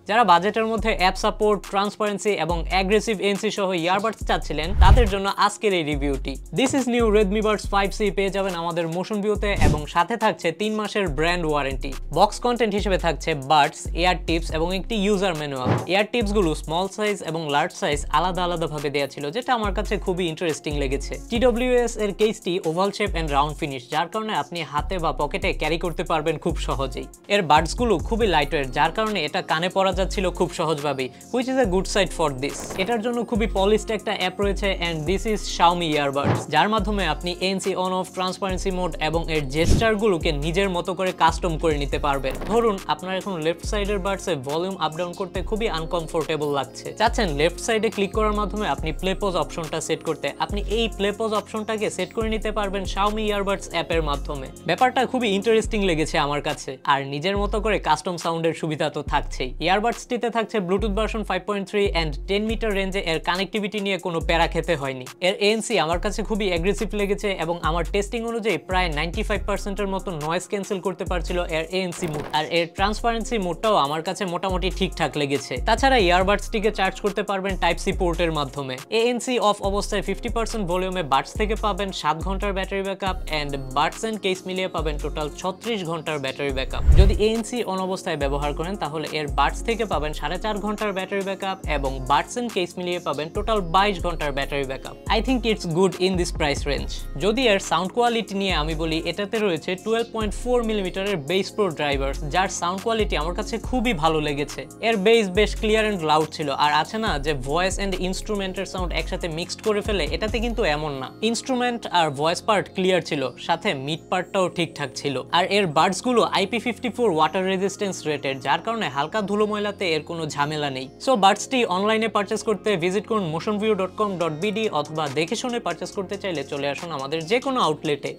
যারা বাজেটের মধ্যে অ্যাপ সাপোর্ট, ট্রান্সপারেন্সি এবং অ্যাগ্রেসিভ এনসি সহ ইয়ারবাডস চাচ্ছিলেন তাদের জন্য আজকের এই রিভিউটি। This is new Redmi Buds 5C পেয়ে যাবেন আমাদের মোশন ভিউতে এবং সাথে থাকছে 3 মাসের ব্র্যান্ড ওয়ারেন্টি। বক্স কন্টেন্ট হিসেবে থাকছে বাডস, এয়ার টিপস এবং একটি ইউজার ম্যানুয়াল। এয়ার টিপস গুলো স্মল সাইজ এবং লার্জ সাইজ আলাদা ভাবে দেওয়া ছিল, যেটা আমার কাছে খুবই ইন্টারেস্টিং লেগেছে। TWS এর কেসটি oval shape and round finish, যার কারণে আপনি হাতে বা পকেটে ক্যারি করতে পারবেন খুব সহজেই। এর বাডস গুলো খুবই লাইটওয়েট, যার কারণে এটা কানে পরা যাচ্ছিল খুব সহজভাবেই, which is a good side for this। এটার জন্য খুবই পলিশড একটা অ্যাপ রয়েছে and this is Xiaomi Earbuds, যার মাধ্যমে আপনি ANC on of, transparency mode এবং এর জেস্টার গুলোকে নিজের মতো করে কাস্টম করে নিতে পারবেন। ধরুন আপনার এখন লেফট সাইডের বাডসে ভলিউম আপ ডাউন করতে খুবই আনকমফোর্টেবল লাগছে, চাচ্ছেন লেফট সাইডে ক্লিক করার মাধ্যমে আপনি প্লে পজ অপশনটা সেট করতে, আপনি এই প্লে পজ অপশনটাকে সেট করে নিতে পারবেন Xiaomi Earbuds অ্যাপের মাধ্যমে। ব্যাপারটা খুবই ইন্টারেস্টিং লেগেছে আমার কাছে, আর নিজের মতো করে কাস্টম সাউন্ডের সুবিধা তো থাকছেই। ইয়ারবাডসটিতে থাকছে ব্লুটুথ ভার্সন 5.3 এন্ড 10 মিটার রেঞ্জে এর কানেক্টিভিটি নিয়ে কোনো প্যারা খেতে হয়নি। এর ANC আমার কাছে খুবই অ্যাগ্রেসিভ লেগেছে এবং আমার টেস্টিং অনুযায়ী প্রায় 95% এর মতো নয়েজ ক্যান্সেল করতে পারছিল এর ANC মোড, আর এর ট্রান্সপারেন্সি মোডটাও আমার কাছে মোটামুটি ঠিকঠাক লেগেছে। তাছাড়া ইয়ারবাডসটিকে চার্জ করতে পারবেন টাইপ সি পোর্টের মাধ্যমে। ANC অফ অবস্থায় 50% ভলিউমে বাডস থেকে পাবেন 7 ঘন্টার battery backup and buds and case মিলিয়ে পাবেন টোটাল 36 ঘন্টার ব্যাটারি ব্যাকআপ। যদি ANC অন অবস্থায় ব্যবহার করেন তাহলে এর বাডস থেকে পাবেন 4.5 ঘন্টার ব্যাটারি ব্যাকআপ এবং বাডস এন্ড কেস মিলিয়ে পাবেন টোটাল 22 ঘন্টার battery backup. I think it's good in this price range. যদি এর সাউন্ড কোয়ালিটি নিয়ে আমি বলি, এটাতে রয়েছে 12.4 মিলিমিটারের বেস প্রো ড্রাইভার, যার সাউন্ড কোয়ালিটি আমার কাছে খুবই ভালো লেগেছে। এর বেস বেশ ক্লিয়ার এন্ড লাউড ছিল, আর আছে না যে ভয়েস এন্ড ইনস্ট্রুমেন্টের সাউন্ড একসাথে মিক্সড করে ফেলে, এটাতে কিন্তু এমন না। Instrument are voice part clear ছিল, সাথে মিড পার্টটাও ঠিকঠাক ছিল। আর এর বাডস গুলো IP54 ওয়াটার রেজিস্ট্যান্স রেটেড, যার কারণে হালকা ধুলো ময়লাতে এর কোনো ঝামেলা নেই। সো বাডসটি অনলাইনে পারচেস করতে ভিজিট করুন motionview.com.bd অথবা দেখে শুনে পারচেস করতে চাইলে চলে আসুন আমাদের যে কোনো আউটলেটে।